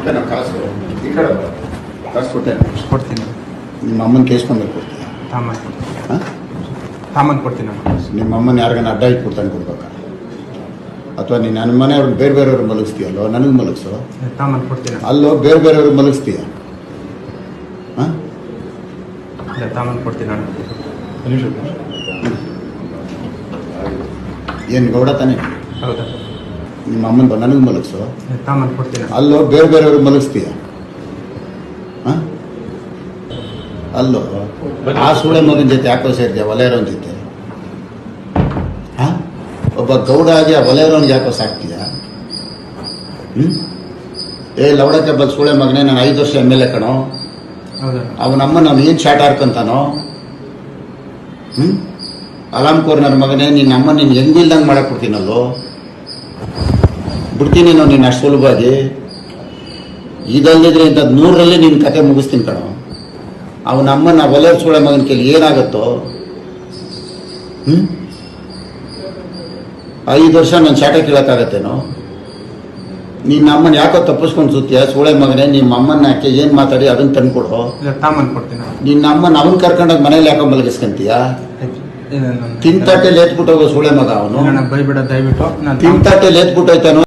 ಕೊಡ್ತೇನೆ ಕಾಸು ಈ ಕಡೆ ಕಾಸು ಕೊಡ್ತೀನಿ. ನಿಮ್ಮ ಅಮ್ಮನ ಕೇಸ್ಕೊಂಡ್ಮೇಲೆ ಕೊಡ್ತೀಯ? ಸಾಮಾನು ಕೊಡ್ತೀನಿ. ನಿಮ್ಮ ಅಮ್ಮನ ಯಾರಿಗಾನ ಅಡ್ಡ ಇಟ್ಟು ಕೊಡ್ತಾನೆ ಕೊಡ್ಬೇಕಾ? ಅಥವಾ ನೀನು ನನ್ನ ಮನೆಯವ್ರನ್ನ ಬೇರೆ ಬೇರೆಯವ್ರು ಮಲಗಿಸ್ತೀಯಲ್ಲೋ? ನನಗೆ ಮಲಗಿಸೋ. ಸಾಮಾನು ಕೊಡ್ತೀನಿ. ಅಲ್ಲೋ ಬೇರೆ ಬೇರೆಯವ್ರಿಗೆ ಮಲಗಿಸ್ತೀಯ? ಸಾಮಾನು ಕೊಡ್ತೀನಿ. ಏನು ಗೌಡ ತಾನೆ? ಹೌದಾ? ನಿಮ್ಮ ಅಮ್ಮನ ನನಗೆ ಮಲಗಿಸೋ. ಸಾಮಾನು ಕೊಡ್ತೀನಿ. ಅಲ್ಲೋ ಬೇರೆ ಬೇರೆಯವ್ರಿಗೆ ಮಲಗಿಸ್ತೀಯ? ಅಲ್ಲೋ ಆ ಸೂಳೆ ಮಗನ ಜೊತೆ ಯಾಕೋ ಸೇರ್ತೀಯ? ವಲಯರವನ ಜೊತೆ ಒಬ್ಬ ಗೌಡ ಆಗಿ ಆ ವಲಯರವನಿಗೆ ಯಾಕೋ ಸಾಕ್ತೀಯ? ಲವಡಕ್ಕೆ ಬಲ್ ಸೂಳೆ ಮಗನೇ, ನಾನು 5 ವರ್ಷ MLA ಕಣೋ. ಅವನಮ್ಮ ನಾವು ಏನು ಶಾಟ್ ಆಡ್ಕೊಂತಾನೋ? ಅಲಾಮ್ಕೋರ್ ನನ್ನ ಮಗನೇ, ನಿನ್ನ ಅಮ್ಮ ನೀನು ಹೆಂಗಿಲ್ದಂಗೆ ಮಾಡಕ್ಕೆ ಕೊಡ್ತೀನಲ್ಲೋ. ಬಿಡ್ತೀನಿ ನಾವು ನೀನು ಅಷ್ಟು ಸುಲಭವಾಗಿ. ಇದಲ್ಲದಿದ್ರೆ ಇಂಥದ್ದು 100ರಲ್ಲಿ ನಿನ್ನ ಕತೆ ಮುಗಿಸ್ತೀನಿ ಕಣೋ. ಅವನಮ್ಮ ನಾ ಒಲೆಯ ಸೂಳೆ ಮಗನ ಕೇಳಿ ಏನಾಗುತ್ತೋ? 5 ವರ್ಷ ನಾನು ಶಾಟ ಕೇಳೋಕ್ಕಾಗತ್ತೇನೋ? ನಿನ್ನ ಅಮ್ಮನ ಯಾಕೋ ತಪ್ಪಿಸ್ಕೊಂಡು ಸುತ್ತೀಯ? ಸೂಳೆ ಮಗನೇ, ನಿಮ್ಮ ಅಮ್ಮನ ಯಾಕೆ ಏನು ಮಾತಾಡಿ ಅದನ್ನ ತಂದ್ಕೊಡು. ನಿನ್ನ ಅಮ್ಮನ ಅವನ್ ಕರ್ಕೊಂಡೋಗಿ ಮನೇಲಿ ಯಾಕೋ ಮಲಗಿಸ್ಕೊಂತೀಯ? ತಿಂತಟ್ಟೆ ಲೇತ್ಬಿಟ್ಟು ಹೋಗೋ ಸೂಳೆ ಮಗ ಅವನು. ಬೈಬಿಡ ದಯವಿಟ್ಟು. ತಿಂತಟ್ಟೆ ಲೇತ್ಬಿಟ್ಟೋಯ್ತಾನು.